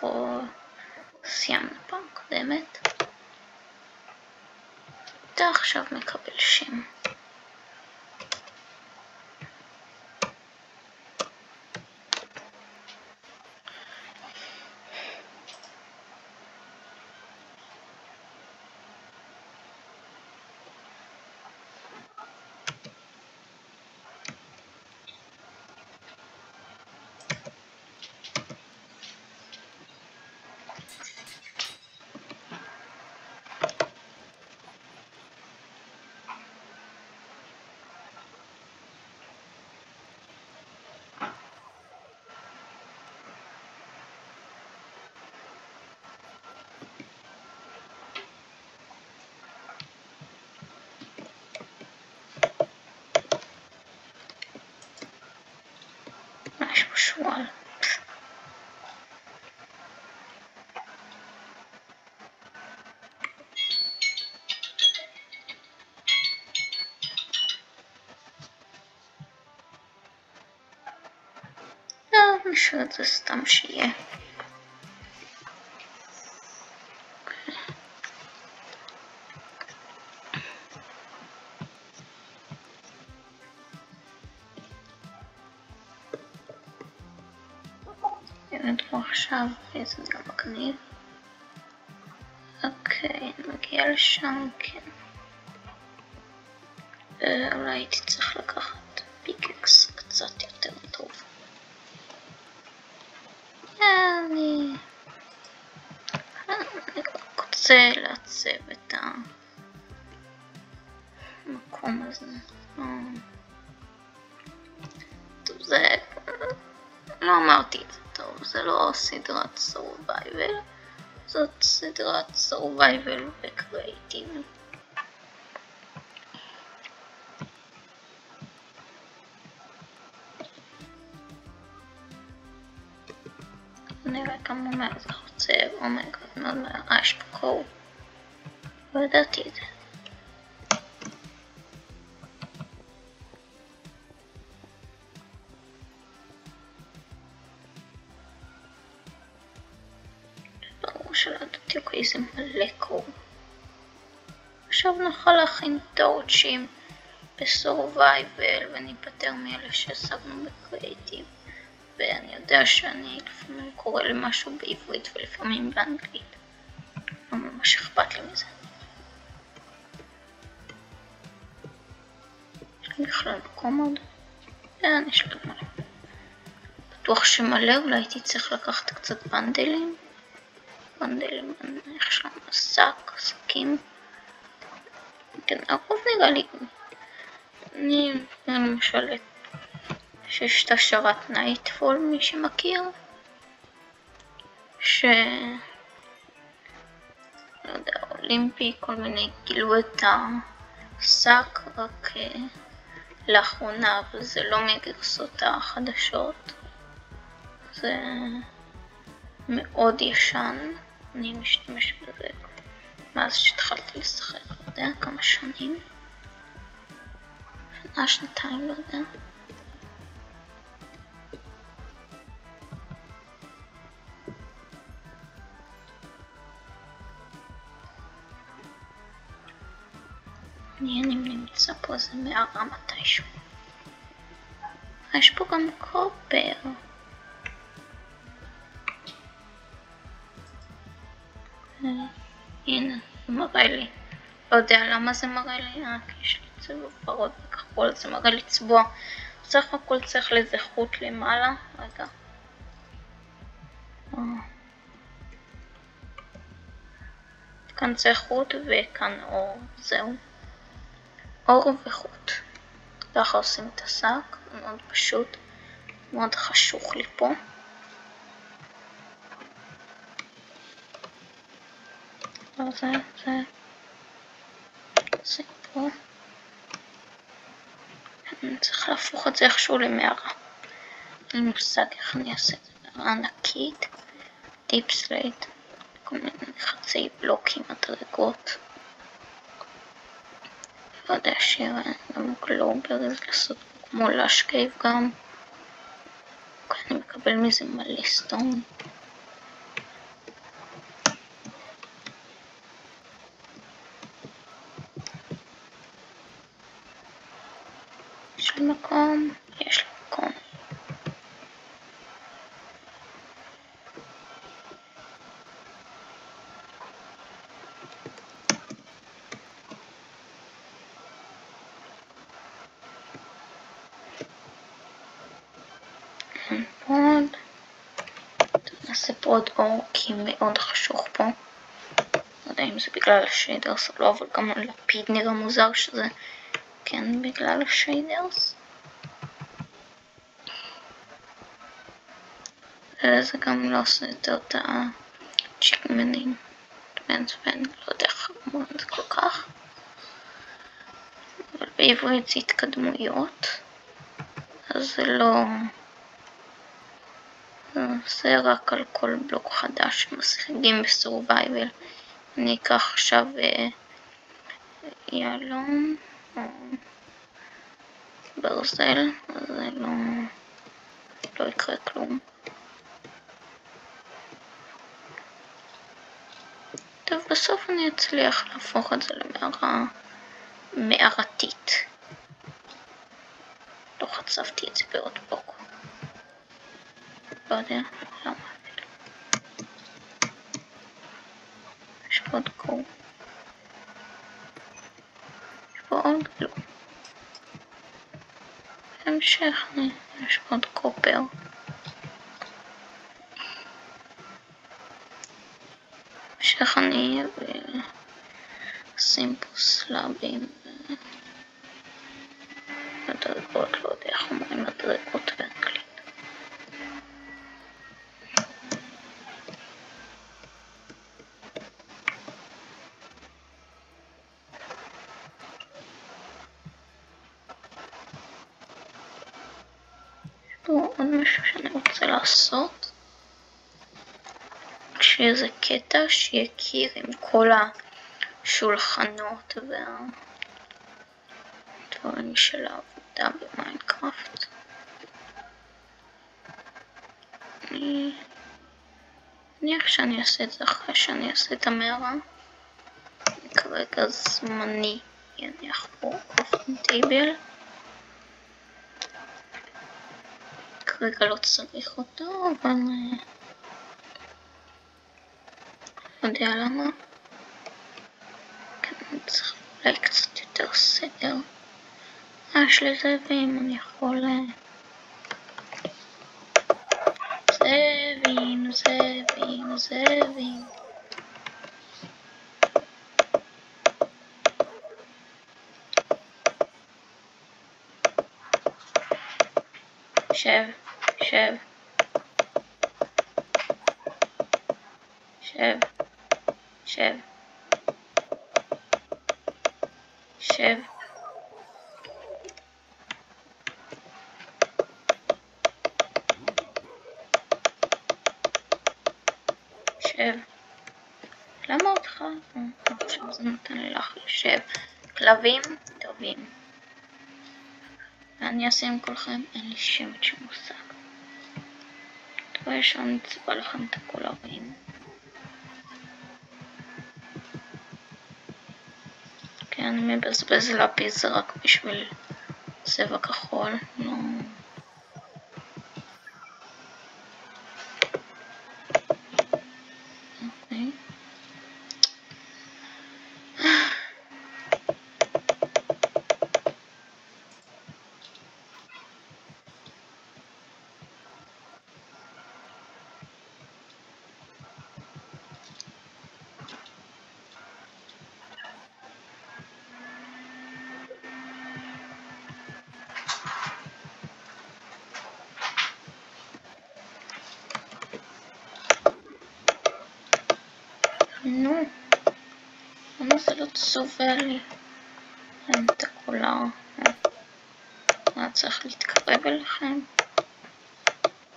איפה סיימנו פעם קודמת. אתה עכשיו מקבל שם. יש פה שועל. נשאיר את זה סתם שיהיה. נדבר עכשיו איזה גם מגניב. אוקיי, נגיע לשם, כן. אולי הייתי צריך לקחת פיקקס קצת יותר טוב. אני רוצה לעצב את המקום הזה. טוב, זה... לא אמרתי את זה טוב, זה לא סדרת survival, זאת סדרת survival וקריאטיב. נראה כמה מהר זה חוצב, אומייגוד, מאוד מהר, יש פה קור. לא ידעתי את זה. ברור שלא ידעתי, אוקיי, זה מלא קור. עכשיו נוכל להכין טורצ'ים בסורווייבל וניפטר מאלה שהשגנו בקריאטיב. ואני יודע שאני לפעמים קורא למשהו בעברית ולפעמים באנגלית. לא ממש אכפת לי מזה. יש לי בכלל מקום עוד? כן, יש לי מלא. בטוח שמלא, אולי הייתי צריך לקחת קצת בנדלים. בנדלים, איך שלנו, שקים. כן, הרוב נראה לי. אני למשל שיש את השרת נייטפול, מי שמכיר, לא יודע, אולימפי, כל מיני, גילו את השק רק לאחרונה, וזה לא מגרסות החדשות, זה מאוד ישן, אני משתמש בזה מאז שהתחלתי לשחק, לא יודע, כמה שנים, שנה, שנתיים, לא יודע. אני נמצא פה איזה מערה מתישהו. יש פה גם קופר. הנה, זה מראה לי. לא יודע למה זה מראה לי, כי יש לי צבע ורוד וכחול, זה מראה לי צבוע. בסך הכל צריך לזה חוט למעלה. רגע. כאן צריך חוט וכאן אור, זהו. אור וחוט. ככה עושים את השק, מאוד פשוט, מאוד חשוך לי פה. זה פה. אני צריך להפוך את זה איכשהו למערה. אין לי מושג איך אני אעשה את זה. מערה ענקית, דיפ סלייט, כל מיני חצי בלוקים, מדרגות. לא יודע שיהיה גם גלוברז לעשות כמו לשקייב גם. אני מקבל מזה מלא סטון. נעשה פה עוד אור כי מאוד חשוך פה. לא יודע אם זה בגלל השיידרס או לא, אבל גם הלפיד נראה מוזר שזה כן בגלל השיידרס. זה גם לא עושה יותר את הצ'יקמנים. לא יודע איך אמרו את זה כל כך. אבל בעברית זה התקדמויות. אז זה לא... זה רק על כל בלוק חדש שמשחקים בסורווייבל. אני אקח עכשיו יעלום או ברזל, אז זה לא יקרה כלום. טוב, בסוף אני אצליח להפוך את זה למערה מערתית. לא חצפתי את זה בעוד בוק. לא יודע למה. יש פה עוד קור. יש פה עוד גלו. בהמשך יש פה עוד קופר. בהמשך אני אשים פה סלאבים מדרגות, לא יודע איך אומרים מדרגות באנגלית. יש פה עוד משהו שאני רוצה לעשות. כשיהיה קטע שיכיר עם כל השולחנות והדברים של העבודה במיינקראפט. אני מניח שאני אעשה את זה אחרי שאני אעשה את המערה. כרגע זמני יניח פה קרפטינג טייבל. כרגע לא צריך אותו, אבל לא יודע למה. כן, אני צריך אולי קצת יותר סדר. יש לי זאבים, אני יכול... זאבים, זאבים, זאבים. שב, שב. שב. שב. שב. שב. למה אותך? עכשיו זה נותן לי לשב. כלבים טובים. ואני אעשה עם כולכם, אין לי שמץ של מושג. טוב, שאני אצבע לכם את הקולרים. כן, אני מבזבז לפיס רק בשביל צבע כחול. לא... אוקיי. נו, למה זה לא צובע לי? אין את הקולר. מה, צריך להתקרב אליכם?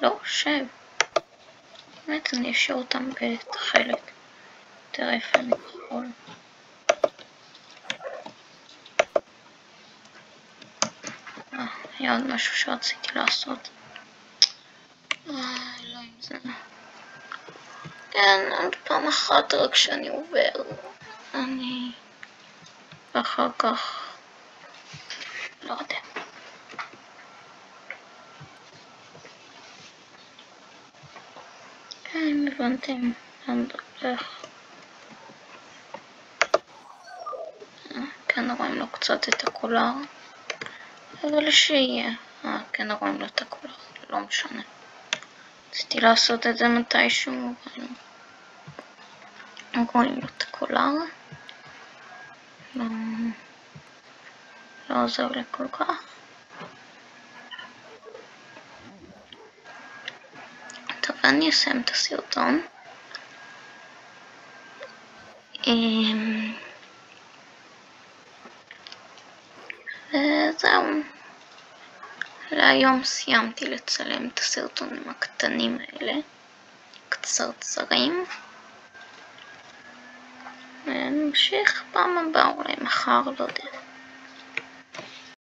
לא, שב. באמת אני אשאיר אותם בתחלת. תראה איפה אני יכול. היה עוד משהו שרציתי לעשות. לא עם זה. כן, עוד פעם אחת רק שאני עובר. אני... ואחר כך... לא יודע. כן, אם הבנתם. איך. כן, רואים לו קצת את הקולר. אבל שיהיה. כן, רואים לו את הקולר. לא משנה. רציתי לעשות את זה מתישהו, אבל רואים לו את הקולר. לא עוזר לי כל כך. טוב, אני אסיים את הסרטון. וזהו. להיום סיימתי לצלם את הסרטונים הקטנים האלה. קצרצרים. ונמשיך פעם הבאה, אולי מחר, לא יודע.